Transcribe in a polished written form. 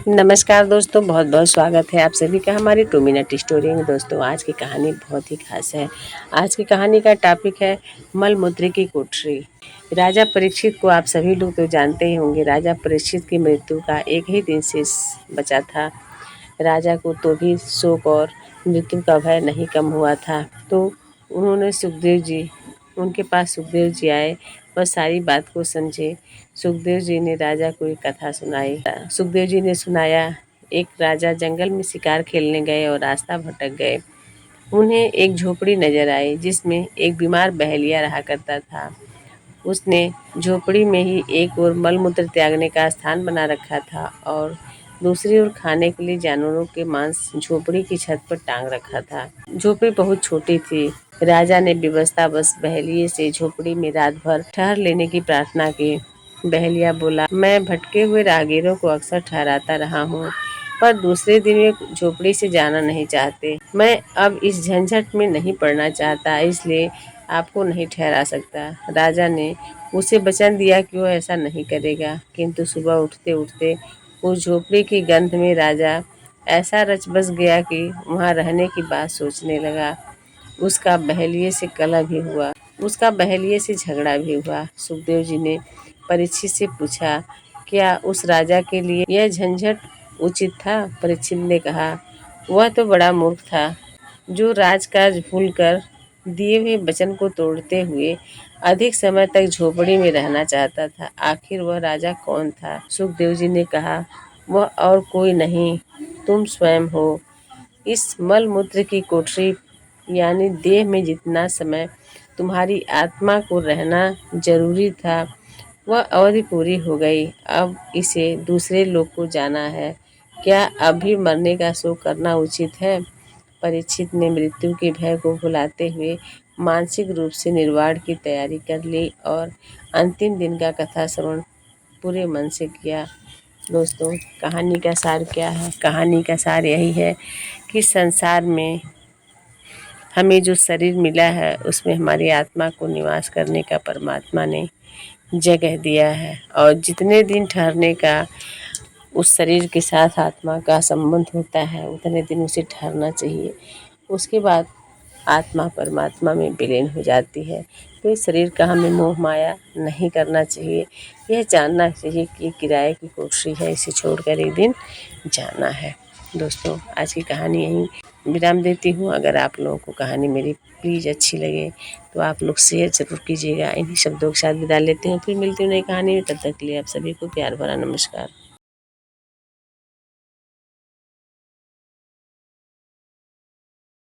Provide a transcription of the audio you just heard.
नमस्कार दोस्तों, बहुत बहुत स्वागत है आप सभी का हमारी 2 मिनट स्टोरी में। दोस्तों, आज की कहानी बहुत ही खास है। आज की कहानी का टॉपिक है मलमूत्र की कोठरी। राजा परीक्षित को आप सभी लोग तो जानते ही होंगे। राजा परीक्षित की मृत्यु का एक ही दिन शेष बचा था। राजा को तो भी शोक और मृत्यु का भय नहीं कम हुआ था। तो उनके पास सुखदेव जी आए। वह सारी बात को समझे। सुखदेव जी ने राजा को एक कथा सुनाई। सुखदेव जी ने सुनाया, एक राजा जंगल में शिकार खेलने गए और रास्ता भटक गए। उन्हें एक झोपड़ी नजर आई जिसमें एक बीमार बहेलिया रहा करता था। उसने झोपड़ी में ही एक ओर मलमूत्र त्यागने का स्थान बना रखा था और दूसरी ओर खाने के लिए जानवरों के मांस झोपड़ी की छत पर टांग रखा था। झोपड़ी बहुत छोटी थी। राजा ने विवशता बस बहेलिये से झोपड़ी में रात भर ठहर लेने की प्रार्थना की। बहेलिया बोला, मैं भटके हुए राहगीरों को अक्सर ठहराता रहा हूँ, पर दूसरे दिन वे झोपड़ी से जाना नहीं चाहते। मैं अब इस झंझट में नहीं पड़ना चाहता, इसलिए आपको नहीं ठहरा सकता। राजा ने उसे वचन दिया कि वह ऐसा नहीं करेगा, किंतु सुबह उठते उठते उस झोपड़ी की गंध में राजा ऐसा रच बस गया कि वहाँ रहने की बात सोचने लगा। उसका बहेलिये से कलह भी हुआ, उसका बहेलिये से झगड़ा भी हुआ। सुखदेव जी ने परीक्षित से पूछा, क्या उस राजा के लिए यह झंझट उचित था? परीक्षित ने कहा, वह तो बड़ा मूर्ख था, जो राजकाज भूलकर दिए हुए वचन को तोड़ते हुए अधिक समय तक झोपड़ी में रहना चाहता था। आखिर वह राजा कौन था? सुखदेव जी ने कहा, वह और कोई नहीं, तुम स्वयं हो। इस मलमूत्र की कोठरी यानी देह में जितना समय तुम्हारी आत्मा को रहना जरूरी था, वह अवधि पूरी हो गई। अब इसे दूसरे लोग को जाना है। क्या अभी मरने का शोक करना उचित है? परीक्षित ने मृत्यु के भय को भुलाते हुए मानसिक रूप से निर्वाण की तैयारी कर ली और अंतिम दिन का कथा श्रवण पूरे मन से किया। दोस्तों, कहानी का सार क्या है? कहानी का सार यही है कि संसार में हमें जो शरीर मिला है उसमें हमारी आत्मा को निवास करने का परमात्मा ने जगह दिया है, और जितने दिन ठहरने का उस शरीर के साथ आत्मा का संबंध होता है उतने दिन उसे ठहरना चाहिए। उसके बाद आत्मा परमात्मा में विलीन हो जाती है। तो इस शरीर का हमें मोह माया नहीं करना चाहिए। यह जानना चाहिए कि किराए की कोठरी है, इसे छोड़कर एक दिन जाना है। दोस्तों, आज की कहानी यहीं विराम देती हूँ। अगर आप लोगों को कहानी मेरी प्लीज़ अच्छी लगे तो आप लोग शेयर ज़रूर कीजिएगा। इन्हीं शब्दों के साथ विदा लेती हूँ, फिर मिलती हूँ नई कहानी में। तब तक के लिए आप सभी को प्यार भरा नमस्कार।